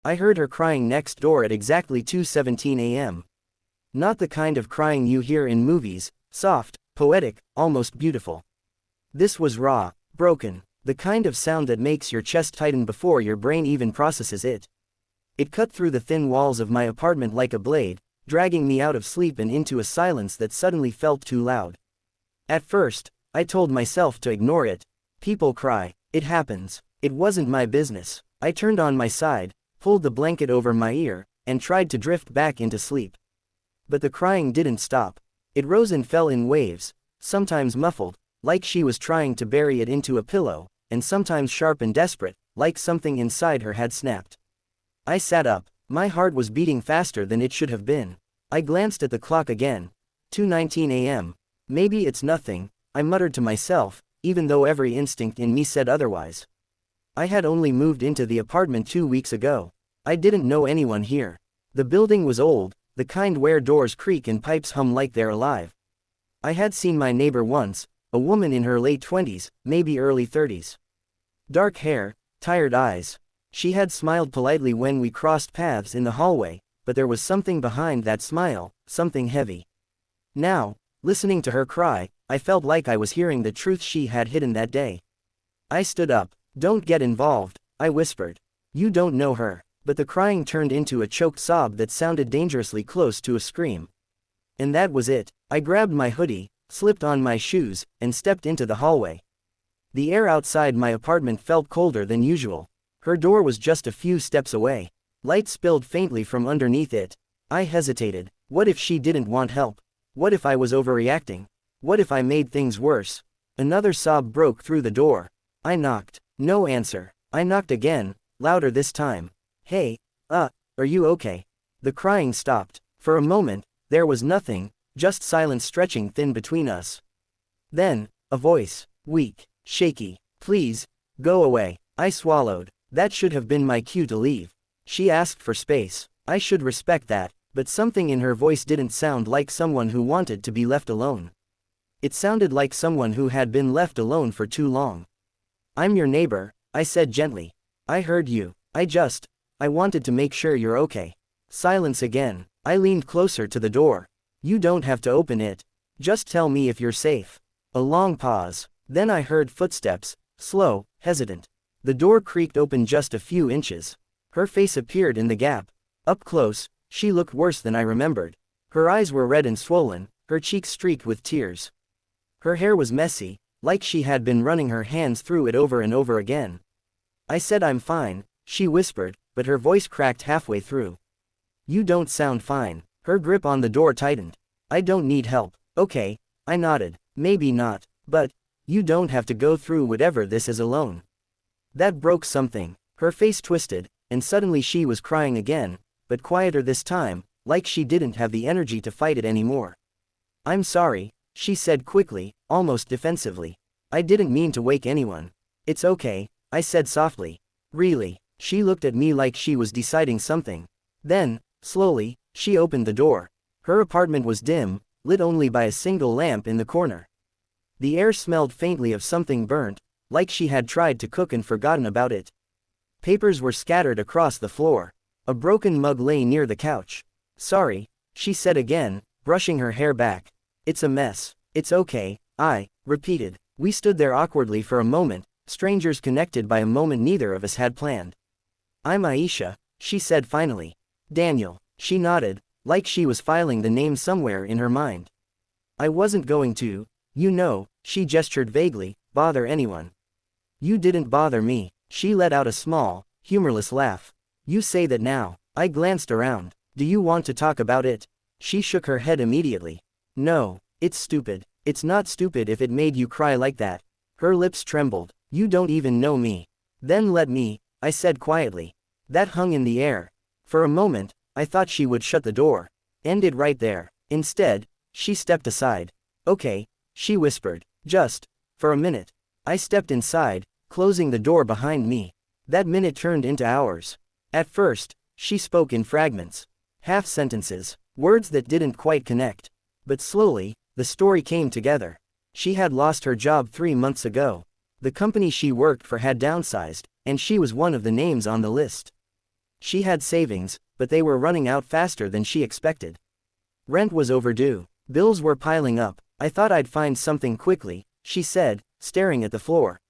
I heard her crying next door at exactly 2:17 a.m. Not the kind of crying you hear in movies, soft, poetic, almost beautiful. This was raw, broken, the kind of sound that makes your chest tighten before your brain even processes it. It cut through the thin walls of my apartment like a blade, dragging me out of sleep and into a silence that suddenly felt too loud. At first, I told myself to ignore it. People cry, it happens. It wasn't my business. I turned on my side, pulled the blanket over my ear, and tried to drift back into sleep. But the crying didn't stop. It rose and fell in waves, sometimes muffled, like she was trying to bury it into a pillow, and sometimes sharp and desperate, like something inside her had snapped. I sat up. My heart was beating faster than it should have been. I glanced at the clock again. 2:19 a.m. Maybe it's nothing, I muttered to myself, even though every instinct in me said otherwise. I had only moved into the apartment 2 weeks ago. I didn't know anyone here. The building was old, the kind where doors creak and pipes hum like they're alive. I had seen my neighbor once, a woman in her late 20s, maybe early 30s. Dark hair, tired eyes. She had smiled politely when we crossed paths in the hallway, but there was something behind that smile, something heavy. Now, listening to her cry, I felt like I was hearing the truth she had hidden that day. I stood up. Don't get involved, I whispered. You don't know her. But the crying turned into a choked sob that sounded dangerously close to a scream. And that was it. I grabbed my hoodie, slipped on my shoes, and stepped into the hallway. The air outside my apartment felt colder than usual. Her door was just a few steps away. Light spilled faintly from underneath it. I hesitated. What if she didn't want help? What if I was overreacting? What if I made things worse? Another sob broke through the door. I knocked. No answer. I knocked again, louder this time. Hey, are you okay? The crying stopped. For a moment, there was nothing, just silence stretching thin between us. Then, a voice, weak, shaky. Please, go away. I swallowed. That should have been my cue to leave. She asked for space. I should respect that, but something in her voice didn't sound like someone who wanted to be left alone. It sounded like someone who had been left alone for too long. I'm your neighbor, I said gently. I heard you. I wanted to make sure you're okay. Silence again. I leaned closer to the door. You don't have to open it. Just tell me if you're safe. A long pause. Then I heard footsteps, slow, hesitant. The door creaked open just a few inches. Her face appeared in the gap. Up close, she looked worse than I remembered. Her eyes were red and swollen, her cheeks streaked with tears. Her hair was messy, like she had been running her hands through it over and over again. I said I'm fine, she whispered, but her voice cracked halfway through. You don't sound fine. Her grip on the door tightened. I don't need help. Okay, I nodded. Maybe not, but you don't have to go through whatever this is alone. That broke something. Her face twisted, and suddenly she was crying again, but quieter this time, like she didn't have the energy to fight it anymore. I'm sorry, she said quickly, almost defensively. I didn't mean to wake anyone. It's okay, I said softly. Really? She looked at me like she was deciding something. Then, slowly, she opened the door. Her apartment was dim, lit only by a single lamp in the corner. The air smelled faintly of something burnt, like she had tried to cook and forgotten about it. Papers were scattered across the floor. A broken mug lay near the couch. Sorry, she said again, brushing her hair back. It's a mess. It's okay, I repeated. We stood there awkwardly for a moment, strangers connected by a moment neither of us had planned. I'm Aisha, she said finally. Daniel, she nodded, like she was filing the name somewhere in her mind. I wasn't going to, she gestured vaguely, bother anyone. You didn't bother me. She let out a small, humorless laugh. You say that now. I glanced around. Do you want to talk about it? She shook her head immediately. No, it's stupid. It's not stupid if it made you cry like that. Her lips trembled. You don't even know me. Then let me, I said quietly. That hung in the air. For a moment, I thought she would shut the door. End it right there. Instead, she stepped aside. Okay, she whispered. Just for a minute. I stepped inside, closing the door behind me. That minute turned into hours. At first, she spoke in fragments. Half sentences, words that didn't quite connect. But slowly, the story came together. She had lost her job 3 months ago. The company she worked for had downsized, and she was one of the names on the list. She had savings, but they were running out faster than she expected. Rent was overdue. Bills were piling up. I thought I'd find something quickly, she said, staring at the floor.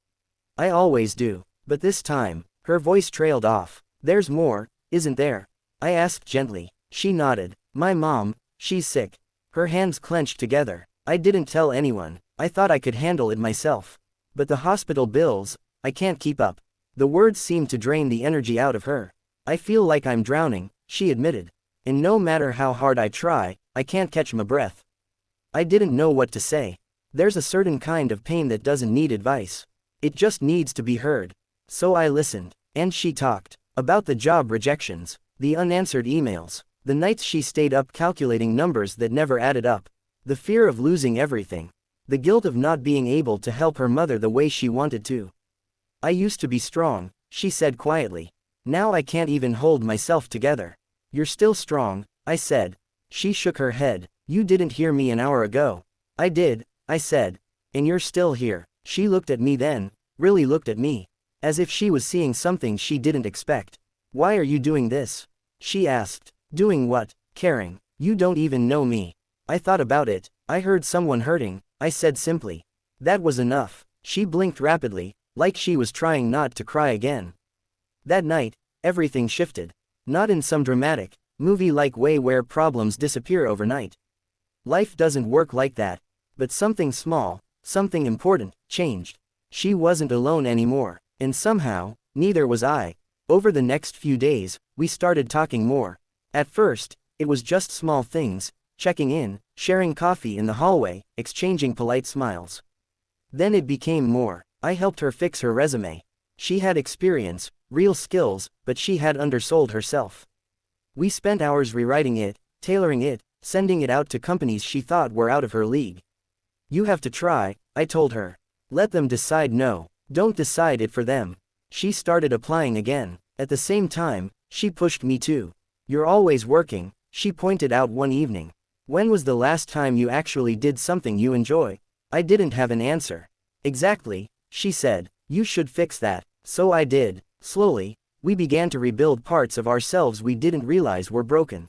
I always do. But this time, her voice trailed off. There's more, isn't there? I asked gently. She nodded. My mom, she's sick. Her hands clenched together. I didn't tell anyone. I thought I could handle it myself. But the hospital bills, I can't keep up. The words seemed to drain the energy out of her. I feel like I'm drowning, she admitted. And no matter how hard I try, I can't catch my breath. I didn't know what to say. There's a certain kind of pain that doesn't need advice. It just needs to be heard. So I listened. And she talked. About the job rejections. The unanswered emails. The nights she stayed up calculating numbers that never added up. The fear of losing everything. The guilt of not being able to help her mother the way she wanted to. I used to be strong, she said quietly. Now I can't even hold myself together. You're still strong, I said. She shook her head. You didn't hear me an hour ago. I did, I said. And you're still here. She looked at me then, really looked at me. As if she was seeing something she didn't expect. Why are you doing this? She asked. Doing what? Caring. You don't even know me. I thought about it. I heard someone hurting, I said simply. That was enough. She blinked rapidly, like she was trying not to cry again. That night, everything shifted. Not in some dramatic, movie-like way where problems disappear overnight. Life doesn't work like that. But something small, something important, changed. She wasn't alone anymore. And somehow, neither was I. Over the next few days, we started talking more. At first, it was just small things, checking in, sharing coffee in the hallway, exchanging polite smiles. Then it became more. I helped her fix her resume. She had experience, real skills, but she had undersold herself. We spent hours rewriting it, tailoring it, sending it out to companies she thought were out of her league. You have to try, I told her. Let them decide. No, don't decide it for them. She started applying again. At the same time, she pushed me too. You're always working, she pointed out one evening. When was the last time you actually did something you enjoy? I didn't have an answer. Exactly, she said. You should fix that. So I did. Slowly, we began to rebuild parts of ourselves we didn't realize were broken.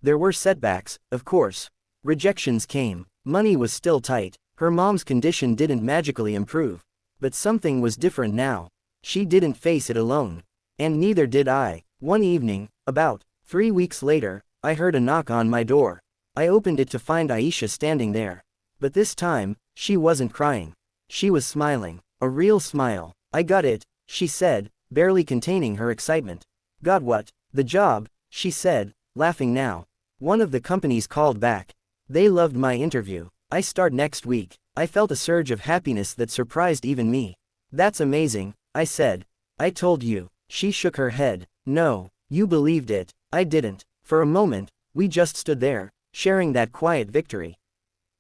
There were setbacks, of course. Rejections came. Money was still tight. Her mom's condition didn't magically improve. But something was different now. She didn't face it alone. And neither did I. One evening, about 3 weeks later, I heard a knock on my door. I opened it to find Aisha standing there. But this time, she wasn't crying. She was smiling. A real smile. I got it, she said, barely containing her excitement. Got what? The job, she said, laughing now. One of the companies called back. They loved my interview. I start next week. I felt a surge of happiness that surprised even me. That's amazing, I said. I told you. She shook her head. No, you believed it. I didn't. For a moment, we just stood there, sharing that quiet victory.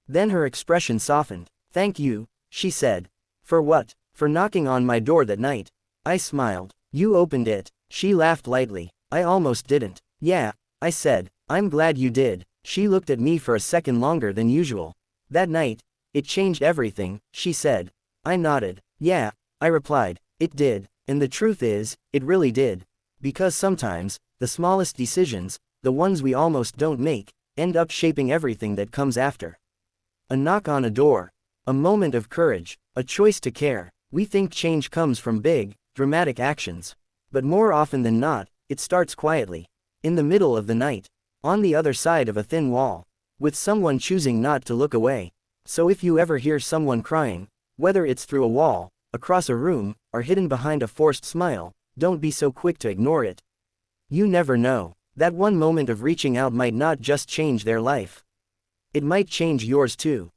Then her expression softened. Thank you, she said. For what? For knocking on my door that night. I smiled. You opened it. She laughed lightly. I almost didn't. Yeah, I said. I'm glad you did. She looked at me for a second longer than usual. That night, it changed everything, she said. I nodded. Yeah, I replied. It did. And the truth is, it really did. Because sometimes, the smallest decisions, the ones we almost don't make, end up shaping everything that comes after. A knock on a door. A moment of courage. A choice to care. We think change comes from big, dramatic actions. But more often than not, it starts quietly. In the middle of the night. On the other side of a thin wall. With someone choosing not to look away. So if you ever hear someone crying, whether it's through a wall, across a room, or hidden behind a forced smile, don't be so quick to ignore it. You never know. That one moment of reaching out might not just change their life. It might change yours too.